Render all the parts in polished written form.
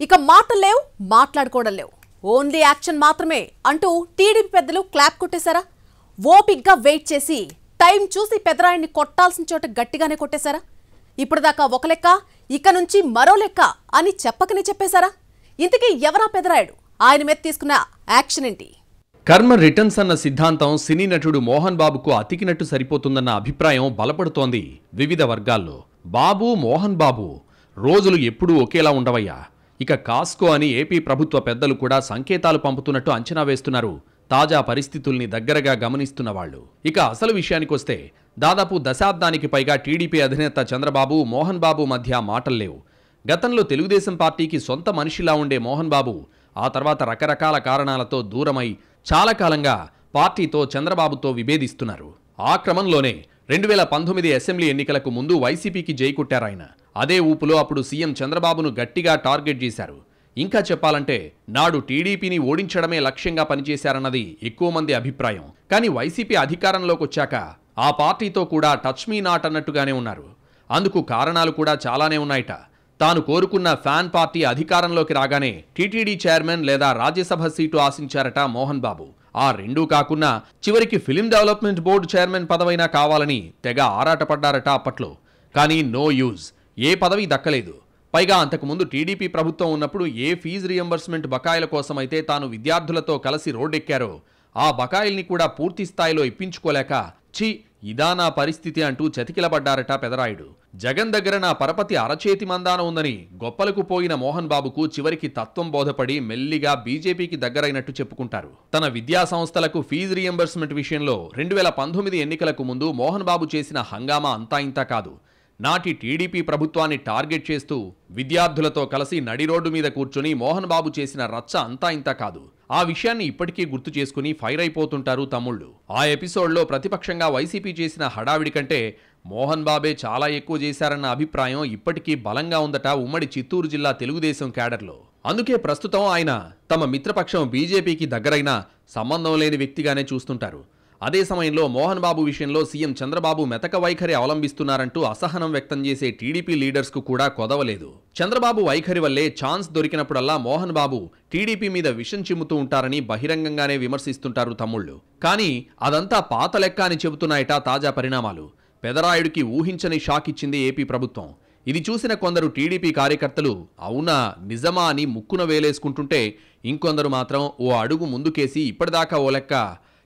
ఇక మాటలు లేవు, మాట్లాడుకోవడం లేవు, ఓన్లీ యాక్షన్ మాత్రమే అంటూ టీడీపీ పెద్దలు క్లాప్ కొట్టేశారా? ఓపిగ్గా వెయిట్ చేసి టైం చూసి పెదరాయన్ని కొట్టాల్సిన చోట గట్టిగానే కొట్టేశారా? ఇప్పటిదాకా ఒక లెక్క, ఇక నుంచి మరో లెక్క అని చెప్పకనే చెప్పేశారా? ఇంతకీ ఎవరా పెదరాయుడు? ఆయన మీద తీసుకున్న యాక్షన్ ఏంటి? కర్మ రిటర్న్స్ అన్న సిద్ధాంతం సినీ నటుడు మోహన్ బాబుకు అతికినట్టు సరిపోతుందన్న అభిప్రాయం బలపడుతోంది వివిధ వర్గాల్లో. బాబు, మోహన్ బాబు రోజులు ఎప్పుడూ ఒకేలా ఉండవయ్యా. ఇక కాస్కో అని ఏపీ ప్రభుత్వ పెద్దలు కూడా సంకేతాలు పంపుతున్నట్టు అంచనా వేస్తున్నారు తాజా పరిస్థితుల్ని దగ్గరగా గమనిస్తున్న వాళ్ళు. ఇక అసలు విషయానికొస్తే దాదాపు దశాబ్దానికి పైగా టీడీపీ అధినేత చంద్రబాబు, మోహన్ బాబు మధ్య మాటల్లేవు. గతంలో తెలుగుదేశం పార్టీకి సొంత మనిషిలా ఉండే మోహన్ బాబు ఆ తర్వాత రకరకాల కారణాలతో దూరమై చాలా కాలంగా పార్టీతో చంద్రబాబుతో విభేదిస్తున్నారు. ఆ క్రమంలోనే 2019 అసెంబ్లీ ఎన్నికలకు ముందు వైసీపీకి జై కొట్టారాయన. అదే ఊపులో అప్పుడు సీఎం చంద్రబాబును గట్టిగా టార్గెట్ చేశారు. ఇంకా చెప్పాలంటే నాడు టీడీపీని ఓడించడమే లక్ష్యంగా పనిచేశారన్నది ఎక్కువ మంది అభిప్రాయం. కానీ వైసీపీ అధికారంలోకి వచ్చాక ఆ పార్టీతో కూడా టచ్ మీ నాట్ అన్నట్టుగానే ఉన్నారు. అందుకు కారణాలు కూడా చాలానే ఉన్నాయట. తాను కోరుకున్న ఫ్యాన్ పార్టీ అధికారంలోకి రాగానే టీటీడీ చైర్మన్ లేదా రాజ్యసభ సీటు ఆశించారట మోహన్ బాబు. ఆ రెండూ కాకున్నా చివరికి ఫిలిం డెవలప్మెంట్ బోర్డు చైర్మన్ పదవైనా కావాలని తెగ ఆరాటపడ్డారట అప్పట్లో. కానీ నో యూజ్, ఏ పదవి దక్కలేదు. పైగా అంతకుముందు టీడీపీ ప్రభుత్వం ఉన్నప్పుడు ఏ ఫీజు రియంబర్స్మెంట్ బకాయిల కోసమైతే తాను విద్యార్థులతో కలిసి రోడ్డెక్కారో ఆ బకాయిల్ని కూడా పూర్తి స్థాయిలో ఇప్పించుకోలేక ఛీ ఇదా నా పరిస్థితి అంటూ చతికిలబడ్డారట పెదరాయుడు. జగన్ దగ్గర నా పరపతి అరచేతి మందాన ఉందని గొప్పలకు పోయిన మోహన్ బాబుకు చివరికి తత్వం బోధపడి మెల్లిగా బీజేపీకి దగ్గరైనట్టు చెప్పుకుంటారు. తన విద్యా సంస్థలకు ఫీజు రియంబర్స్మెంట్ విషయంలో 2019 ఎన్నికలకు ముందు మోహన్ బాబు చేసిన హంగామా అంతా ఇంతా కాదు. నాటి టీడీపీ ప్రభుత్వాన్ని టార్గెట్ చేస్తూ విద్యార్థులతో కలిసి నడి రోడ్డు మీద కూర్చొని మోహన్ బాబు చేసిన రచ్చ అంతా ఇంతా కాదు. ఆ విషయాన్ని ఇప్పటికీ గుర్తు చేసుకుని ఫైర్ అయిపోతుంటారు తమ్ముళ్ళు. ఆ ఎపిసోడ్లో ప్రతిపక్షంగా వైసీపీ చేసిన హడావిడి కంటే మోహన్ బాబే చాలా ఎక్కువ చేశారన్న అభిప్రాయం ఇప్పటికీ బలంగా ఉందట ఉమ్మడి చిత్తూరు జిల్లా తెలుగుదేశం క్యాడర్లో. అందుకే ప్రస్తుతం ఆయన తమ మిత్రపక్షం బీజేపీకి దగ్గరైన సంబంధం లేని వ్యక్తిగానే చూస్తుంటారు. అదే సమయంలో మోహన్ బాబు విషయంలో సీఎం చంద్రబాబు మెతక వైఖరి అవలంబిస్తున్నారంటూ అసహనం వ్యక్తం చేసే టీడీపీ లీడర్స్ కు కూడా కొదవలేదు. చంద్రబాబు వైఖరి వల్లే ఛాన్స్ దొరికినప్పుడల్లా మోహన్ బాబు టీడీపీ మీద విషం చిమ్ముతూ ఉంటారని బహిరంగంగానే విమర్శిస్తుంటారు తమ్ముళ్ళు. కానీ అదంతా పాత లెక్క అని చెబుతున్నాయట తాజా పరిణామాలు. పెదరాయుడికి ఊహించని షాక్ ఇచ్చింది ఏపీ ప్రభుత్వం. ఇది చూసిన కొందరు టీడీపీ కార్యకర్తలు అవునా నిజమా అని ముక్కున వేలేసుకుంటుంటే, ఇంకొందరు మాత్రం ఓ అడుగు ముందుకేసి ఇప్పటిదాకా ఓ లెక్క,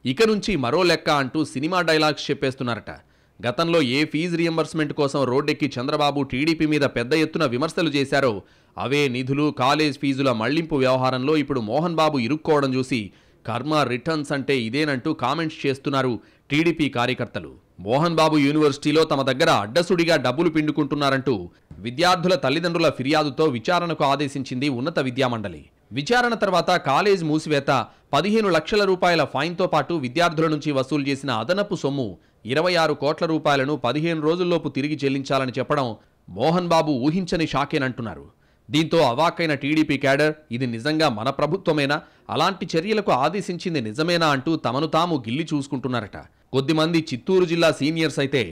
ఇక నుంచి మరో లెక్క అంటూ సినిమా డైలాగ్స్ చెప్పేస్తున్నారట. గతంలో ఏ ఫీజు రియంబర్స్మెంట్ కోసం రోడ్డెక్కి చంద్రబాబు టీడీపీ మీద పెద్ద ఎత్తున విమర్శలు చేశారో అవే నిధులు, కాలేజ్ ఫీజుల మళ్లింపు వ్యవహారంలో ఇప్పుడు మోహన్ బాబు ఇరుక్కోవడం చూసి కర్మ రిటర్న్స్ అంటే ఇదేనంటూ కామెంట్స్ చేస్తున్నారు టీడీపీ కార్యకర్తలు. మోహన్ బాబు యూనివర్సిటీలో తమ దగ్గర అడ్డసుడిగా డబ్బులు పిండుకుంటున్నారంటూ విద్యార్థుల తల్లిదండ్రుల ఫిర్యాదుతో విచారణకు ఆదేశించింది ఉన్నత విద్యామండలి. విచారణ తర్వాత కాలేజ్ మూసివేత, 15 లక్షల రూపాయల ఫైన్తో పాటు విద్యార్థుల నుంచి వసూలు చేసిన అదనపు సొమ్ము 26 కోట్ల రూపాయలను 15 రోజుల్లోపు తిరిగి చెల్లించాలని చెప్పడం మోహన్ బాబు ఊహించని షాకేనంటున్నారు. దీంతో అవాక్కైన టీడీపీ క్యాడర్ ఇది నిజంగా మన ప్రభుత్వమేనా, అలాంటి చర్యలకు ఆదేశించింది నిజమేనా అంటూ తమను తాము గిల్లి చూసుకుంటున్నారట. కొద్దిమంది చిత్తూరు జిల్లా సీనియర్స్ అయితే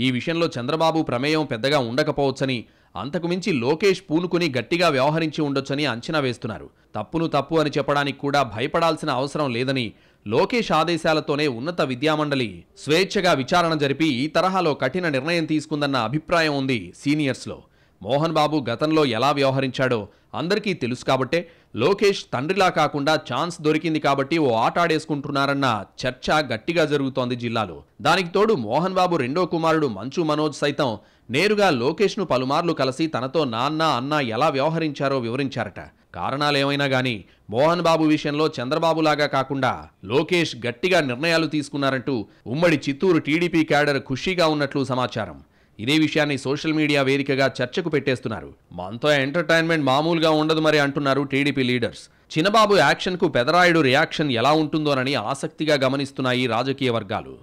ఈ విషయంలో చంద్రబాబు ప్రమేయం పెద్దగా ఉండకపోవచ్చని, అంతకుమించి లోకేష్ పూనుకుని గట్టిగా వ్యవహరించి ఉండొచ్చని అంచనా వేస్తున్నారు. తప్పును తప్పు అని చెప్పడానికి కూడా భయపడాల్సిన అవసరం లేదని, లోకేష్ ఆదేశాలతోనే ఉన్నత విద్యామండలి స్వేచ్ఛగా విచారణ జరిపి ఈ తరహాలో కఠిన నిర్ణయం తీసుకుందన్న అభిప్రాయం ఉంది సీనియర్స్లో. మోహన్ బాబు గతంలో ఎలా వ్యవహరించాడో అందరికీ తెలుసు కాబట్టే లోకేష్ తండ్రిలా కాకుండా ఛాన్స్ దొరికింది కాబట్టి ఓ ఆట ఆడేసుకుంటున్నారన్న చర్చ గట్టిగా జరుగుతోంది జిల్లాలో. దానికి తోడు మోహన్ బాబు రెండో కుమారుడు మంచు మనోజ్ సైతం నేరుగా లోకేష్ను పలుమార్లు కలిసి తనతో నాన్న అన్న ఎలా వ్యవహరించారో వివరించారట. కారణాలేమైనా గానీ మోహన్ బాబు విషయంలో చంద్రబాబులాగా కాకుండా లోకేష్ గట్టిగా నిర్ణయాలు తీసుకున్నారంటూ ఉమ్మడి చిత్తూరు టీడీపీ క్యాడర్ ఖుషీగా ఉన్నట్లు సమాచారం. ఇదే విషయాన్ని సోషల్ మీడియా వేదికగా చర్చకు పెట్టేస్తున్నారు. మనతో ఎంటర్టైన్మెంట్ మామూలుగా ఉండదు మరి అంటున్నారు టీడీపీ లీడర్స్. చిన్నబాబు యాక్షన్కు పెదరాయుడు రియాక్షన్ ఎలా ఉంటుందోనని ఆసక్తిగా గమనిస్తున్నాయి రాజకీయ వర్గాలు.